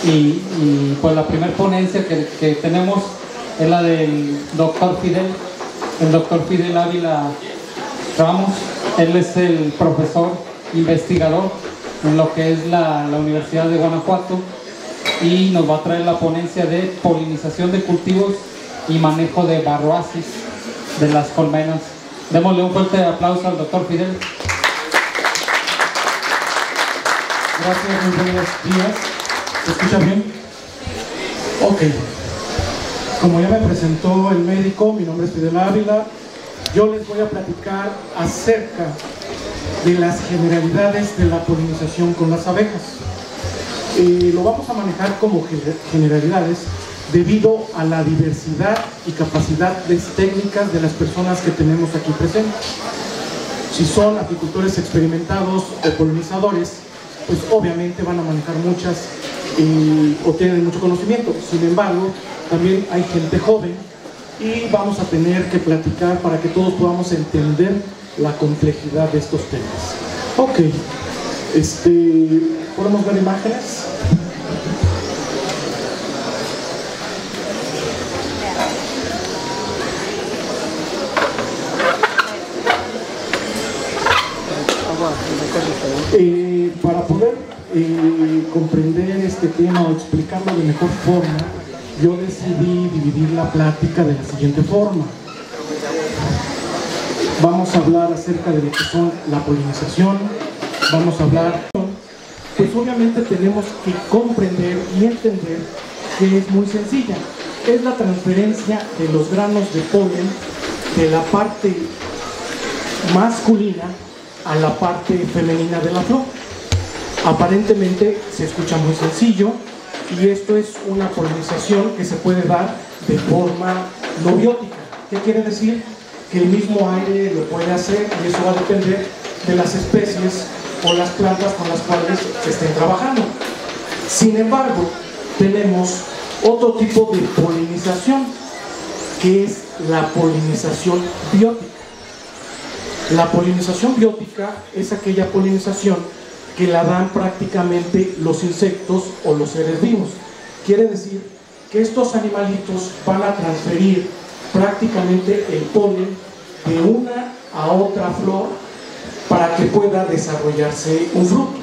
y pues la primera ponencia que tenemos es la del doctor Fidel, el doctor Fidel Ávila Ramos. Él es el profesor investigador en lo que es la Universidad de Guanajuato, y nos va a traer la ponencia de polinización de cultivos y manejo de varroasis de las colmenas. Démosle un fuerte aplauso al doctor Fidel. Gracias, muy buenos días. ¿Se escucha bien? Ok. Como ya me presentó el médico, mi nombre es Fidel Ávila. Yo les voy a platicar acerca de las generalidades de la polinización con las abejas. Lo vamos a manejar como generalidades debido a la diversidad y capacidades técnicas de las personas que tenemos aquí presentes. Si son apicultores experimentados o polinizadores, pues obviamente van a manejar muchas o tienen mucho conocimiento. Sin embargo, también hay gente joven y vamos a tener que platicar para que todos podamos entender la complejidad de estos temas. Ok, ¿podemos ver imágenes? Para poder comprender este tema o explicarlo de mejor forma, yo decidí dividir la plática de la siguiente forma. Vamos a hablar acerca de lo que son la polinización, vamos a hablar, pues obviamente tenemos que comprender y entender que es muy sencilla. Es la transferencia de los granos de polen de la parte masculina a la parte femenina de la flor. Aparentemente se escucha muy sencillo, y esto es una polinización que se puede dar de forma no biótica. ¿Qué quiere decir? Que el mismo aire lo puede hacer, y eso va a depender de las especies o las plantas con las cuales se estén trabajando. Sin embargo, tenemos otro tipo de polinización, que es la polinización biótica. La polinización biótica es aquella polinización que la dan prácticamente los insectos o los seres vivos. Quiere decir que estos animalitos van a transferir prácticamente el polen de una a otra flor para que pueda desarrollarse un fruto.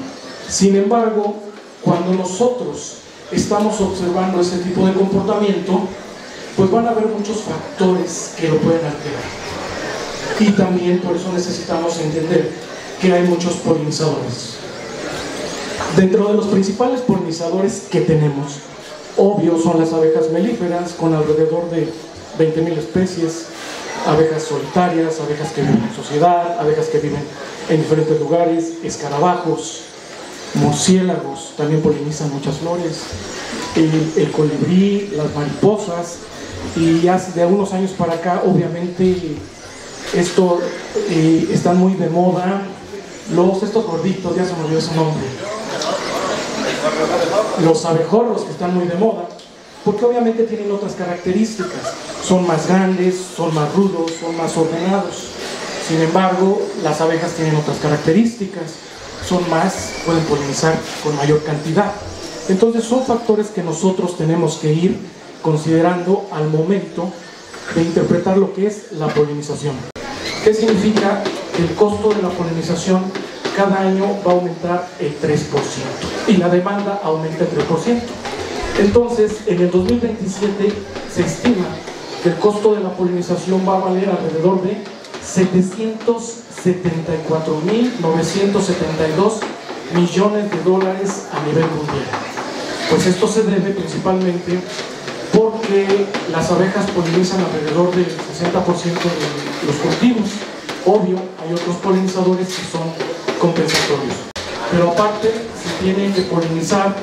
Sin embargo, cuando nosotros estamos observando ese tipo de comportamiento, pues van a haber muchos factores que lo pueden alterar. Y también por eso necesitamos entender que hay muchos polinizadores. Dentro de los principales polinizadores que tenemos, obvio, son las abejas melíferas, con alrededor de 20,000 especies, abejas solitarias, abejas que viven en sociedad, abejas que viven en diferentes lugares, escarabajos, murciélagos, también polinizan muchas flores, el colibrí, las mariposas, y hace de unos años para acá, obviamente, esto están muy de moda, estos gorditos, ya se me olvidó su nombre, los abejorros, que están muy de moda, porque obviamente tienen otras características, son más grandes, son más rudos, son más ordenados. Sin embargo, las abejas tienen otras características, pueden polinizar con mayor cantidad. Entonces son factores que nosotros tenemos que ir considerando al momento de interpretar lo que es la polinización. ¿Qué significa? Que el costo de la polinización cada año va a aumentar el 3% y la demanda aumenta el 3%. Entonces, en el 2027 se estima que el costo de la polinización va a valer alrededor de $774.972 millones a nivel mundial. Pues esto se debe principalmente porque las abejas polinizan alrededor del 60% de los cultivos. Obvio, hay otros polinizadores que son compensatorios, pero aparte se tienen que polinizar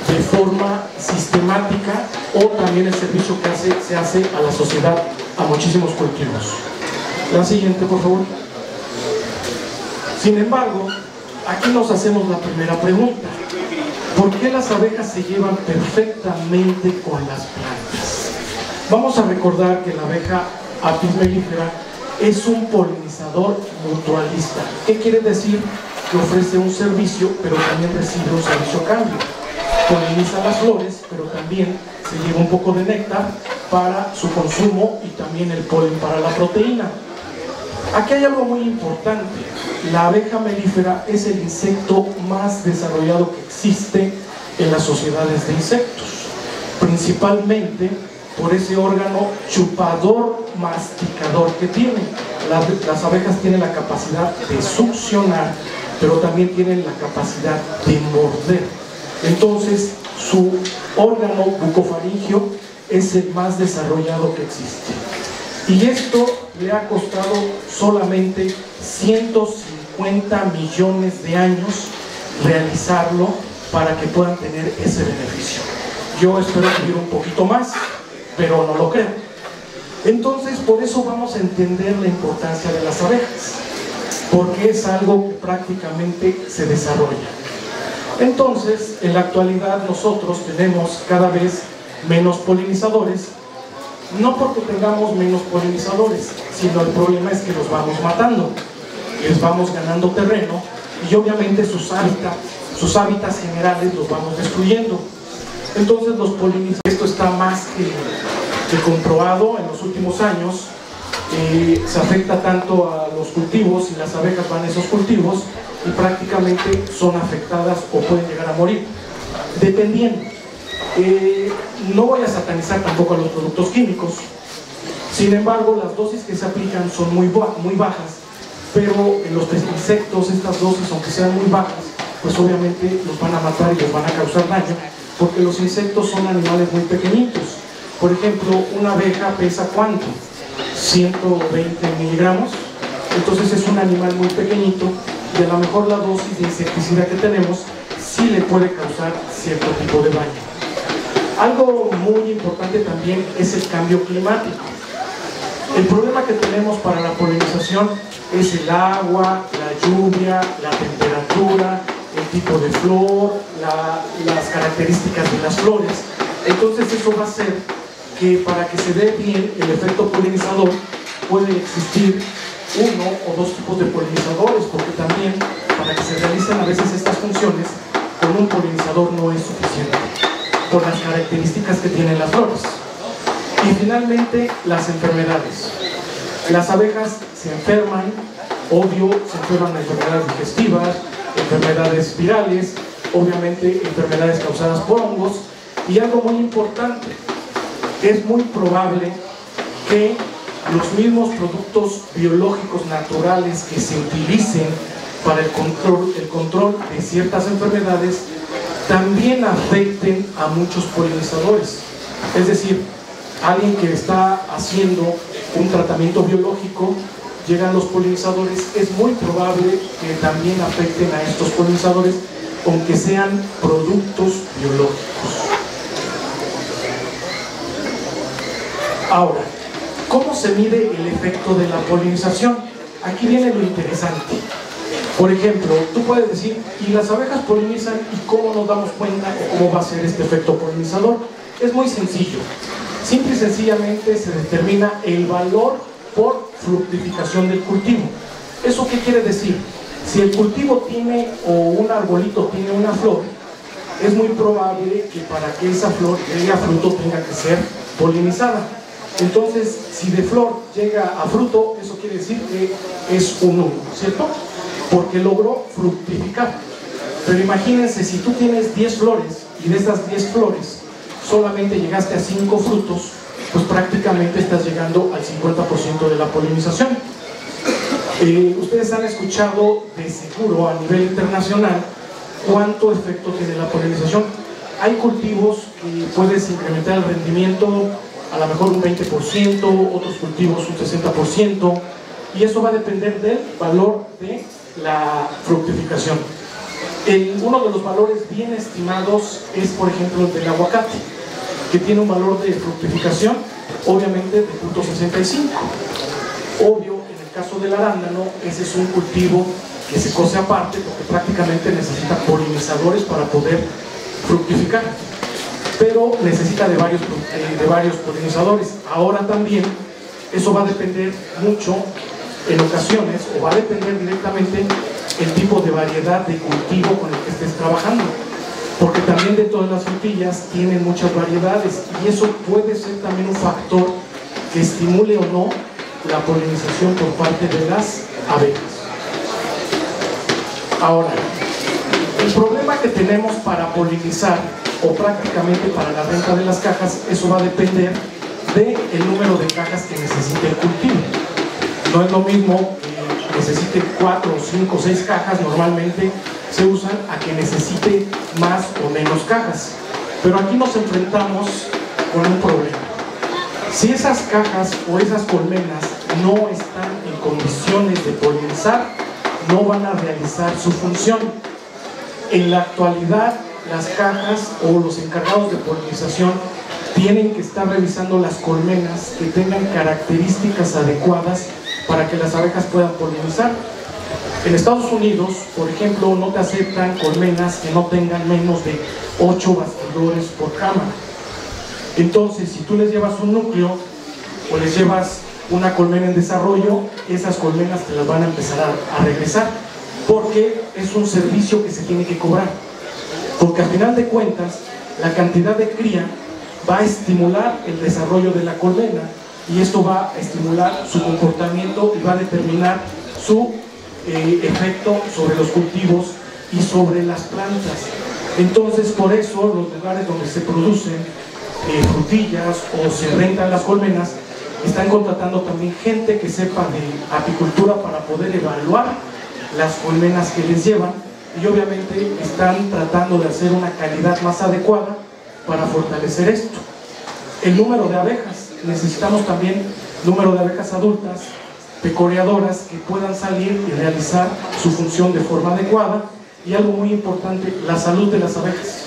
de forma sistemática, o también el servicio que se hace a la sociedad, a muchísimos cultivos. La siguiente, por favor. Sin embargo, aquí nos hacemos la primera pregunta: ¿por qué las abejas se llevan perfectamente con las plantas? Vamos a recordar que la abeja Apis mellifera es un polinizador mutualista. ¿Qué quiere decir? Que ofrece un servicio, pero también recibe un servicio a cambio. poliniza las flores, pero también se lleva un poco de néctar para su consumo y también el polen para la proteína. Aquí hay algo muy importante. La abeja melífera es el insecto más desarrollado que existe en las sociedades de insectos, principalmente por ese órgano chupador masticador que tiene. Las abejas tienen la capacidad de succionar, pero también tienen la capacidad de morder. Entonces, su órgano bucofaringio es el más desarrollado que existe. Y esto le ha costado solamente 150 millones de años realizarlo para que puedan tener ese beneficio. Yo espero vivir un poquito más, pero no lo creo. Entonces, por eso vamos a entender la importancia de las abejas, porque es algo que prácticamente se desarrolla. Entonces, en la actualidad nosotros tenemos cada vez menos polinizadores, no porque tengamos menos polinizadores, sino el problema es que los vamos matando, les vamos ganando terreno y obviamente sus hábitats generales los vamos destruyendo. Entonces los polinizadores, esto está más que comprobado en los últimos años, se afecta tanto a los cultivos y las abejas van a esos cultivos y prácticamente son afectadas o pueden llegar a morir, dependiendo. No voy a satanizar tampoco a los productos químicos, sin embargo las dosis que se aplican son muy bajas, pero en los insectos estas dosis, aunque sean muy bajas, pues obviamente los van a matar y los van a causar daño, porque los insectos son animales muy pequeñitos. Por ejemplo, una abeja pesa ¿cuánto? 120 miligramos, entonces es un animal muy pequeñito y a lo mejor la dosis de insecticida que tenemos sí le puede causar cierto tipo de daño. Algo muy importante también es el cambio climático. El problema que tenemos para la polinización es el agua, la lluvia, la temperatura, el tipo de flor, las características de las flores. Entonces eso va a hacer que para que se dé bien el efecto polinizador puede existir uno o dos tipos de polinizadores, porque también para que se realicen a veces estas funciones con un polinizador no es suficiente por las características que tienen las flores. Y finalmente, las enfermedades. Las abejas se enferman, obvio, se enferman de enfermedades digestivas, enfermedades virales, obviamente enfermedades causadas por hongos, y algo muy importante, es muy probable que los mismos productos biológicos naturales que se utilicen para el control de ciertas enfermedades también afecten a muchos polinizadores. Es decir, alguien que está haciendo un tratamiento biológico, llegan los polinizadores, es muy probable que también afecten a estos polinizadores, aunque sean productos biológicos. Ahora, ¿cómo se mide el efecto de la polinización? Aquí viene lo interesante. Por ejemplo, tú puedes decir, ¿y las abejas polinizan y cómo nos damos cuenta o cómo va a ser este efecto polinizador? Es muy sencillo. Simple y sencillamente se determina el valor por fructificación del cultivo. ¿Eso qué quiere decir? Si el cultivo tiene o un arbolito tiene una flor, es muy probable que para que esa flor llegue a fruto tenga que ser polinizada. Entonces, si de flor llega a fruto, eso quiere decir que es un 1, ¿cierto? Porque logró fructificar. Pero imagínense, si tú tienes 10 flores y de esas 10 flores solamente llegaste a 5 frutos, pues prácticamente estás llegando al 50% de la polinización. Ustedes han escuchado de seguro a nivel internacional cuánto efecto tiene la polinización. Hay cultivos que puedes incrementar el rendimiento a lo mejor un 20%, otros cultivos un 60%, y eso va a depender del valor de la fructificación. Uno de los valores bien estimados es, por ejemplo, el del aguacate, que tiene un valor de fructificación, obviamente, de 0.65. Obvio, en el caso del arándano, ese es un cultivo que se cose aparte, porque prácticamente necesita polinizadores para poder fructificar, pero necesita de varios polinizadores. Ahora también, eso va a depender mucho, en ocasiones, o va a depender directamente el tipo de variedad de cultivo con el que estés trabajando. porque también dentro de las frutillas tienen muchas variedades y eso puede ser también un factor que estimule o no la polinización por parte de las abejas. Ahora, el problema que tenemos para polinizar o prácticamente para la venta de las cajas, eso va a depender del número de cajas que necesite el cultivo. No es lo mismo que necesite 4, 5 o 6 cajas, normalmente se usan, a que necesite más o menos cajas. Pero aquí nos enfrentamos con un problema. Si esas cajas o esas colmenas no están en condiciones de polinizar, no van a realizar su función. En la actualidad, las cajas o los encargados de polinización tienen que estar revisando las colmenas que tengan características adecuadas para que las abejas puedan polinizar. En Estados Unidos, por ejemplo, no te aceptan colmenas que no tengan menos de 8 bastidores por cámara. Entonces, si tú les llevas un núcleo o les llevas una colmena en desarrollo, esas colmenas te las van a empezar a regresar, porque es un servicio que se tiene que cobrar. Porque al final de cuentas, la cantidad de cría va a estimular el desarrollo de la colmena y esto va a estimular su comportamiento y va a determinar su efecto sobre los cultivos y sobre las plantas. Entonces, por eso los lugares donde se producen frutillas o se rentan las colmenas están contratando también gente que sepa de apicultura para poder evaluar las colmenas que les llevan y obviamente están tratando de hacer una calidad más adecuada para fortalecer esto. El número de abejas, necesitamos también número de abejas adultas, pecoreadoras, que puedan salir y realizar su función de forma adecuada. Y algo muy importante, la salud de las abejas.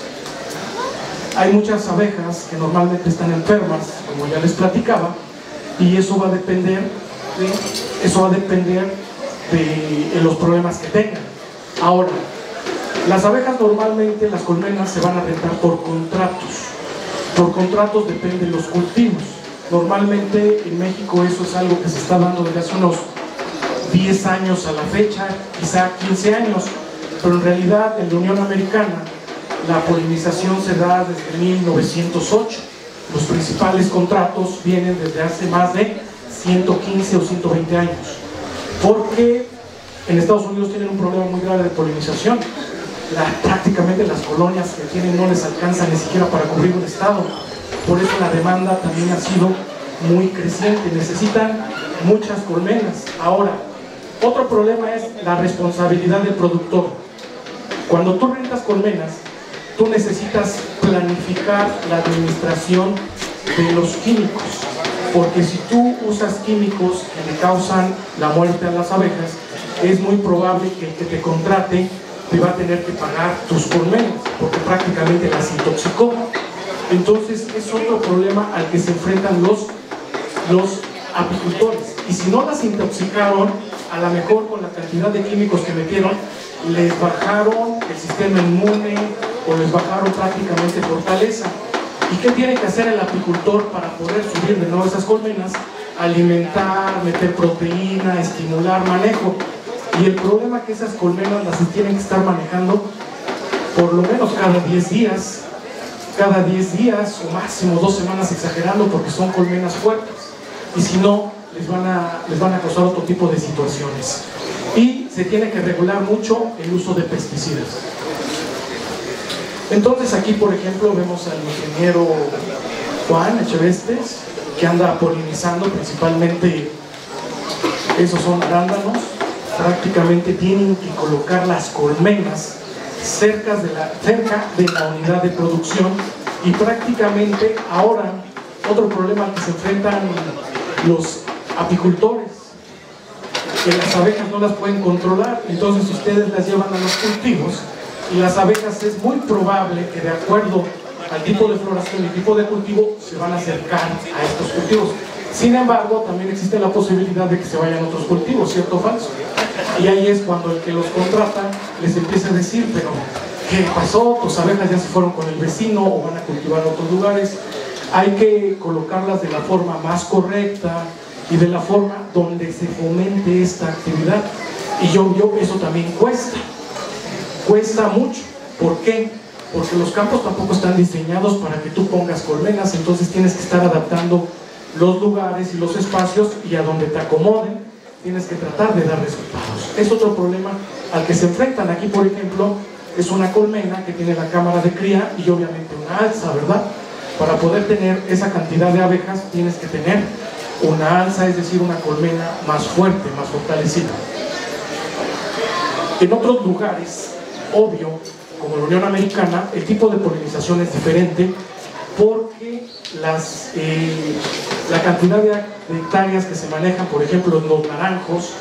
Hay muchas abejas que normalmente están enfermas, como ya les platicaba, y eso va a depender de los problemas que tengan. Ahora, las abejas normalmente, las colmenas se van a rentar por contratos. Por contratos dependen los cultivos. Normalmente en México eso es algo que se está dando desde hace unos 10 años a la fecha, quizá 15 años, pero en realidad en la Unión Americana la polinización se da desde 1908. Los principales contratos vienen desde hace más de 115 o 120 años, porque en Estados Unidos tienen un problema muy grave de polinización. Prácticamente las colonias que tienen no les alcanza ni siquiera para cubrir un estado. Por eso la demanda también ha sido muy creciente, necesitan muchas colmenas. Ahora, otro problema es la responsabilidad del productor. Cuando tú rentas colmenas, tú necesitas planificar la administración de los químicos, porque si tú usas químicos que le causan la muerte a las abejas, es muy probable que el que te contrate te va a tener que pagar tus colmenas, porque prácticamente las intoxicó. Entonces es otro problema al que se enfrentan los apicultores. Y si no las intoxicaron, a lo mejor con la cantidad de químicos que metieron, les bajaron el sistema inmune o les bajaron prácticamente fortaleza. ¿Y qué tiene que hacer el apicultor para poder subir de nuevo esas colmenas? Alimentar, meter proteína, estimular, manejo. Y el problema es que esas colmenas las tienen que estar manejando por lo menos cada 10 días, o máximo 2 semanas, exagerando, porque son colmenas fuertes. Y si no, les van a causar otro tipo de situaciones. Y se tiene que regular mucho el uso de pesticidas. Entonces aquí, por ejemplo, vemos al ingeniero Juan Echevestes, que anda polinizando principalmente, esos son arándanos. Prácticamente tienen que colocar las colmenas cerca de la unidad de producción. Y prácticamente ahora, otro problema al que se enfrentan los apicultores, que las abejas no las pueden controlar. Entonces ustedes las llevan a los cultivos y las abejas, es muy probable que de acuerdo al tipo de floración y tipo de cultivo se van a acercar a estos cultivos. Sin embargo, también existe la posibilidad de que se vayan a otros cultivos, ¿cierto o falso? Y ahí es cuando el que los contrata les empieza a decir, pero ¿qué pasó? Tus abejas ya se fueron con el vecino o van a cultivar en otros lugares. Hay que colocarlas de la forma más correcta y de la forma donde se fomente esta actividad. Y eso también cuesta mucho. ¿Por qué? porque los campos tampoco están diseñados para que tú pongas colmenas, entonces tienes que estar adaptando los lugares y los espacios, y a donde te acomoden tienes que tratar de dar resultados. Es otro problema al que se enfrentan. Aquí, por ejemplo, es una colmena que tiene la cámara de cría y obviamente una alza, ¿verdad? Para poder tener esa cantidad de abejas tienes que tener una alza, es decir, una colmena más fuerte, más fortalecida. En otros lugares, obvio, como la Unión Americana, el tipo de polinización es diferente, porque la cantidad de hectáreas que se manejan, por ejemplo, en los naranjos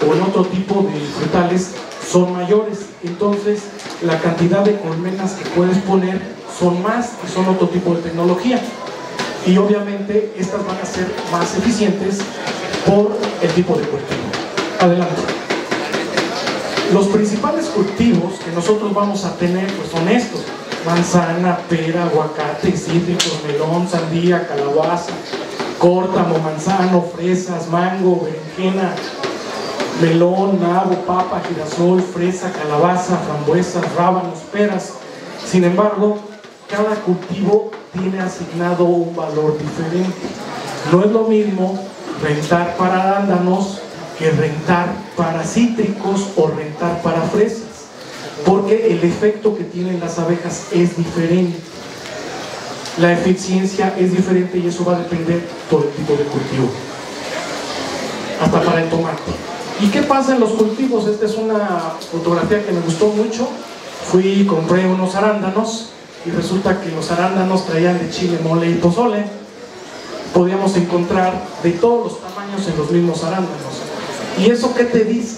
o en otro tipo de frutales, son mayores. Entonces, la cantidad de colmenas que puedes poner son más y son otro tipo de tecnología. Y obviamente, estas van a ser más eficientes por el tipo de cultivo. Adelante. Los principales cultivos que nosotros vamos a tener pues son estos: manzana, pera, aguacate, cítricos, melón, sandía, calabaza, córtamo, manzano, fresas, mango, berenjena, melón, nabo, papa, girasol, fresa, calabaza, frambuesas, rábanos, peras. Sin embargo, cada cultivo tiene asignado un valor diferente. No es lo mismo rentar para arándanos que rentar para cítricos o rentar para fresas, porque el efecto que tienen las abejas es diferente, la eficiencia es diferente, y eso va a depender por el tipo de cultivo. Hasta para el tomate. ¿Y qué pasa en los cultivos? Esta es una fotografía que me gustó mucho. Fui y compré unos arándanos y resulta que los arándanos traían de chile, mole y pozole. Podíamos encontrar de todos los tamaños en los mismos arándanos. ¿Y eso qué te dice?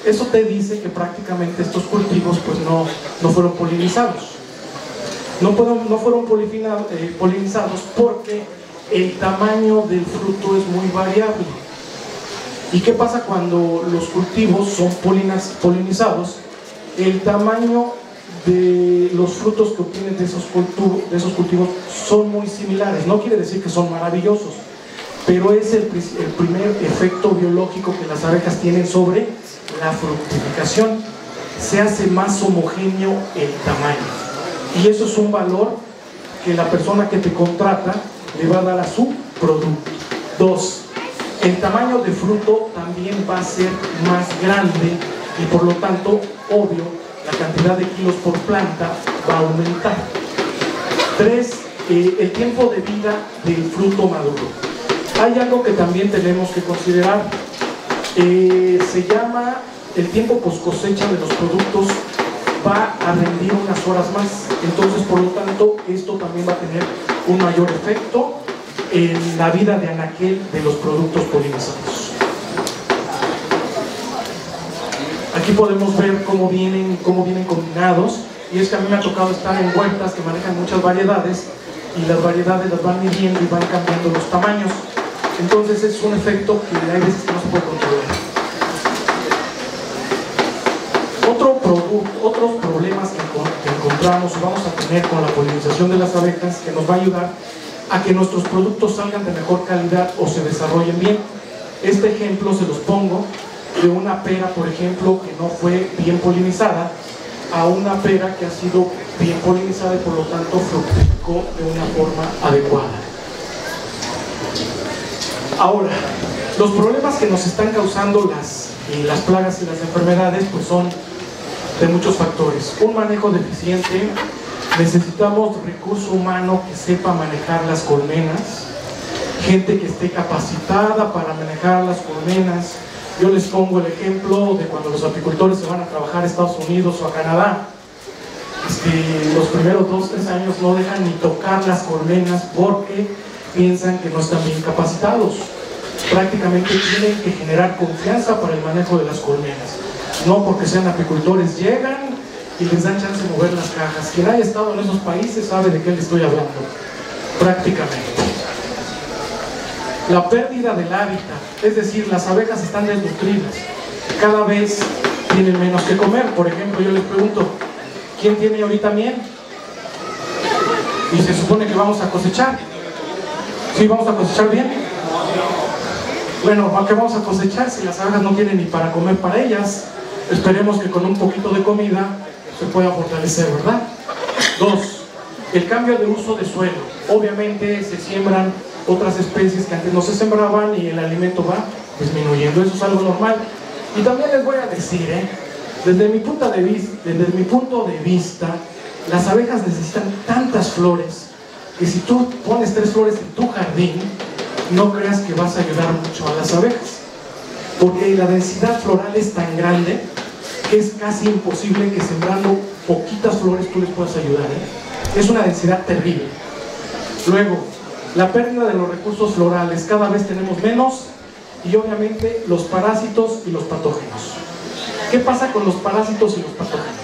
Eso te dice que prácticamente estos cultivos pues no fueron polinizados. No fueron polinizados porque el tamaño del fruto es muy variable. ¿Y qué pasa cuando los cultivos son polinizados? El tamaño de los frutos que obtienen de esos cultivos son muy similares. No quiere decir que son maravillosos, pero es el primer efecto biológico que las abejas tienen sobre la fructificación. Se hace más homogéneo el tamaño, y eso es un valor que la persona que te contrata le va a dar a su producto. 2. El tamaño de fruto también va a ser más grande, y por lo tanto, obvio, la cantidad de kilos por planta va a aumentar. 3. El tiempo de vida del fruto maduro. Hay algo que también tenemos que considerar, se llama el tiempo post cosecha de los productos. Va a rendir unas horas más, entonces por lo tanto esto también va a tener un mayor efecto en la vida de anaquel de los productos polinizados. Aquí podemos ver cómo vienen combinados, y es que a mí me ha tocado estar en huertas que manejan muchas variedades, y las variedades las van midiendo y van cambiando los tamaños. Entonces es un efecto que hay veces que no se puede controlar. Otros problemas que encontramos o vamos a tener con la polinización de las abejas, que nos va a ayudar a que nuestros productos salgan de mejor calidad o se desarrollen bien. Este ejemplo se los pongo de una pera, por ejemplo, que no fue bien polinizada, a una pera que ha sido bien polinizada y por lo tanto fructificó de una forma adecuada. Ahora, los problemas que nos están causando las plagas y las enfermedades pues son de muchos factores. Un manejo deficiente. Necesitamos recurso humano que sepa manejar las colmenas, gente que esté capacitada para manejar las colmenas. Yo les pongo el ejemplo de cuando los apicultores se van a trabajar a Estados Unidos o a Canadá. Los primeros 2 o 3 años no dejan ni tocar las colmenas porque piensan que no están bien capacitados. Prácticamente tienen que generar confianza para el manejo de las colmenas. No porque sean apicultores, llegan y les dan chance de mover las cajas. Quien haya estado en esos países sabe de qué le estoy hablando, prácticamente. La pérdida del hábitat, es decir, las abejas están desnutridas, cada vez tienen menos que comer. Por ejemplo, yo les pregunto, ¿quién tiene ahorita miel? Y se supone que vamos a cosechar. ¿Sí vamos a cosechar bien? Bueno, ¿qué vamos a cosechar si las abejas no tienen ni para comer para ellas? Esperemos que con un poquito de comida se pueda fortalecer, ¿verdad? Dos, el cambio de uso de suelo. Obviamente se siembran otras especies que antes no se sembraban y el alimento va disminuyendo, eso es algo normal. Y también les voy a decir, desde mi punto de vista, las abejas necesitan tantas flores que si tú pones 3 flores en tu jardín, no creas que vas a ayudar mucho a las abejas, porque la densidad floral es tan grande que es casi imposible que sembrando poquitas flores tú les puedas ayudar, Es una densidad terrible. Luego, la pérdida de los recursos florales, cada vez tenemos menos, y obviamente los parásitos y los patógenos. ¿Qué pasa con los parásitos y los patógenos?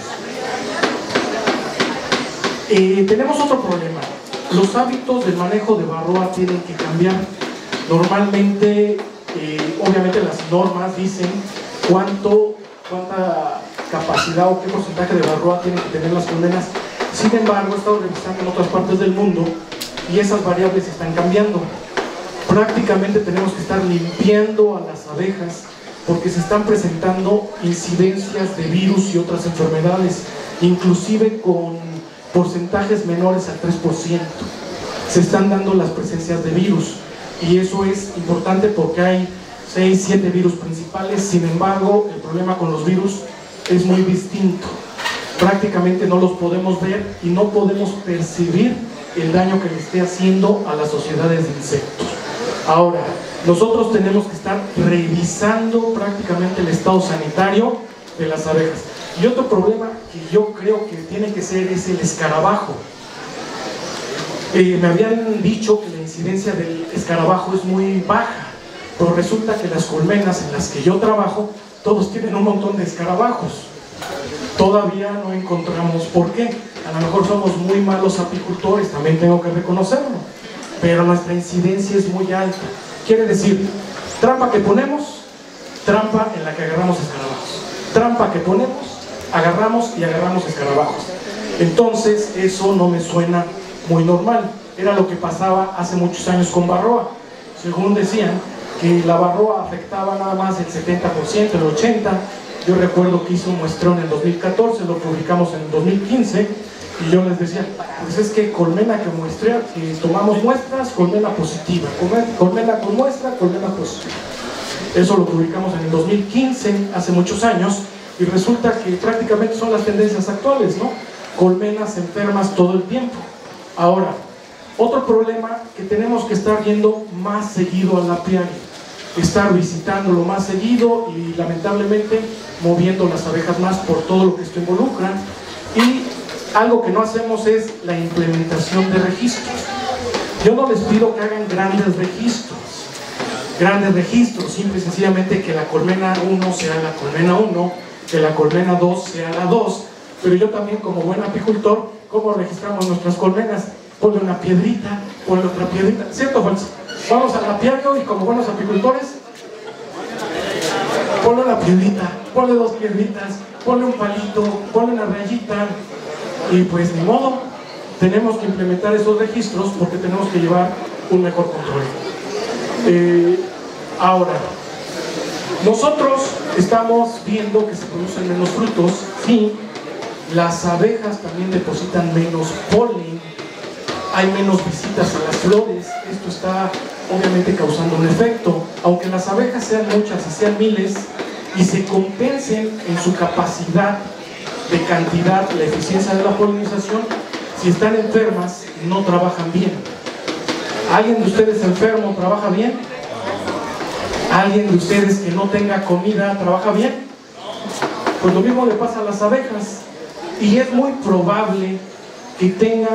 Tenemos otro problema. Los hábitos del manejo de varroa tienen que cambiar. Normalmente, obviamente las normas dicen cuánta capacidad o qué porcentaje de varroa tienen que tener las colmenas. Sin embargo, he estado revisando en otras partes del mundo y esas variables están cambiando. Prácticamente tenemos que estar limpiando a las abejas porque se están presentando incidencias de virus y otras enfermedades, inclusive con porcentajes menores al 3%. Se están dando las presencias de virus y eso es importante porque hay 6, 7 virus principales. Sin embargo, el problema con los virus es muy distinto. Prácticamente no los podemos ver y no podemos percibir el daño que le esté haciendo a las sociedades de insectos. Ahora, nosotros tenemos que estar revisando prácticamente el estado sanitario de las abejas. Y otro problema que yo creo que tiene que ser es el escarabajo. Me habían dicho que la incidencia del escarabajo es muy baja, pero resulta que las colmenas en las que yo trabajo, todos tienen un montón de escarabajos. Todavía no encontramos por qué. A lo mejor somos muy malos apicultores, también tengo que reconocerlo, pero nuestra incidencia es muy alta. Quiere decir, trampa que ponemos, trampa en la que agarramos escarabajos. Trampa que ponemos, agarramos y agarramos escarabajos. Entonces eso no me suena muy normal. Era lo que pasaba hace muchos años con varroa. Según decían que la varroa afectaba nada más el 70%, el 80%. Yo recuerdo que hice un muestrón en el 2014, lo publicamos en el 2015 y yo les decía, pues es que colmena que muestra, que tomamos muestras, colmena positiva, colmena con muestra, colmena positiva. Eso lo publicamos en el 2015, hace muchos años, y resulta que prácticamente son las tendencias actuales, ¿no? Colmenas enfermas todo el tiempo. Ahora, otro problema que tenemos que estar yendo más seguido al apiario, estar visitándolo más seguido y lamentablemente moviendo las abejas más por todo lo que esto involucra. Y algo que no hacemos es la implementación de registros. Yo no les pido que hagan grandes registros, simple y sencillamente que la colmena 1 sea la colmena 1, que la colmena 2 sea la 2, pero yo también como buen apicultor, ¿cómo registramos nuestras colmenas? Ponle una piedrita, ponle otra piedrita, ¿cierto o falso? Vamos al apiario y como buenos apicultores, ponle una piedrita, ponle 2 piedritas, ponle un palito, ponle una rayita, y pues ni modo, tenemos que implementar esos registros porque tenemos que llevar un mejor control. Ahora, nosotros estamos viendo que se producen menos frutos, sí, las abejas también depositan menos polen, hay menos visitas a las flores, esto está obviamente causando un efecto. Aunque las abejas sean muchas y sean miles y se compensen en su capacidad de cantidad, la eficiencia de la polinización, si están enfermas no trabajan bien. ¿Alguien de ustedes enfermo trabaja bien? ¿Alguien de ustedes que no tenga comida trabaja bien? Pues lo mismo le pasa a las abejas y es muy probable que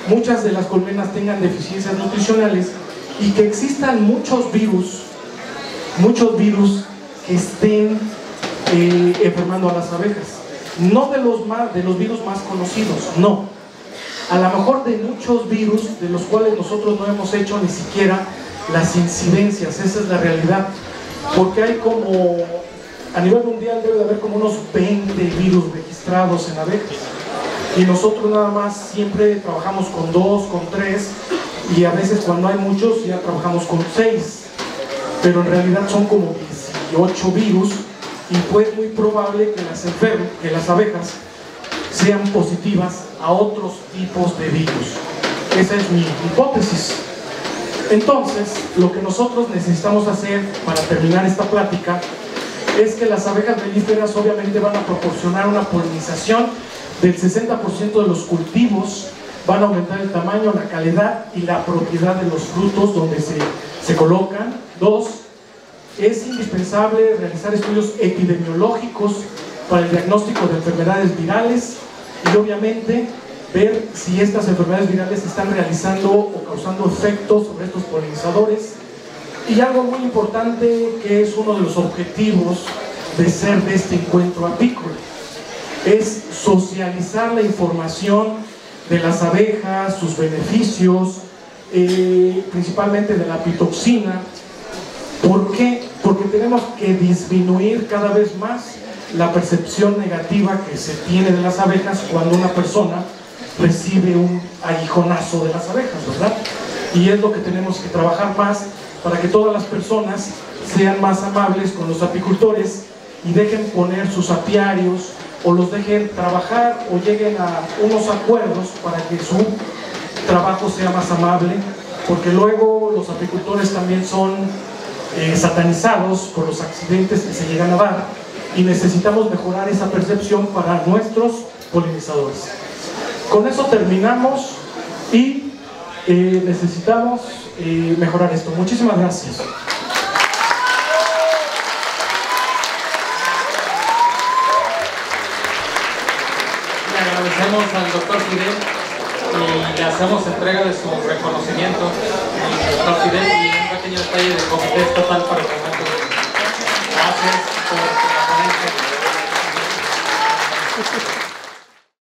muchas de las colmenas tengan deficiencias nutricionales y que existan muchos virus que estén enfermando a las abejas. No de los virus más conocidos, no. A lo mejor de muchos virus de los cuales nosotros no hemos hecho ni siquiera las incidencias, esa es la realidad. Porque hay como, a nivel mundial debe de haber como unos 20 virus registrados en abejas. Y nosotros nada más siempre trabajamos con 2, con 3, y a veces cuando hay muchos ya trabajamos con 6. Pero en realidad son como 18 virus, y pues muy probable que las abejas sean positivas a otros tipos de virus. Esa es mi hipótesis. Entonces, lo que nosotros necesitamos hacer para terminar esta plática es que las abejas melíferas obviamente van a proporcionar una polinización del 60% de los cultivos, van a aumentar el tamaño, la calidad y la propiedad de los frutos donde se colocan. 2, es indispensable realizar estudios epidemiológicos para el diagnóstico de enfermedades virales y obviamente ver si estas enfermedades virales están realizando o causando efectos sobre estos polinizadores. Y algo muy importante que es uno de los objetivos de este encuentro apícola es socializar la información de las abejas, sus beneficios, principalmente de la apitoxina. ¿Por qué? Porque tenemos que disminuir cada vez más la percepción negativa que se tiene de las abejas cuando una persona recibe un aguijonazo de las abejas, ¿verdad? Y es lo que tenemos que trabajar más para que todas las personas sean más amables con los apicultores y dejen poner sus apiarios o los dejen trabajar o lleguen a unos acuerdos para que su trabajo sea más amable, porque luego los apicultores también son satanizados por los accidentes que se llegan a dar y necesitamos mejorar esa percepción para nuestros polinizadores. Con eso terminamos y necesitamos mejorar esto. Muchísimas gracias. Le agradecemos al doctor Fidel y le hacemos entrega de su reconocimiento al doctor Fidel y un pequeño detalle de comité estatal para el momento. Gracias por la ponencia.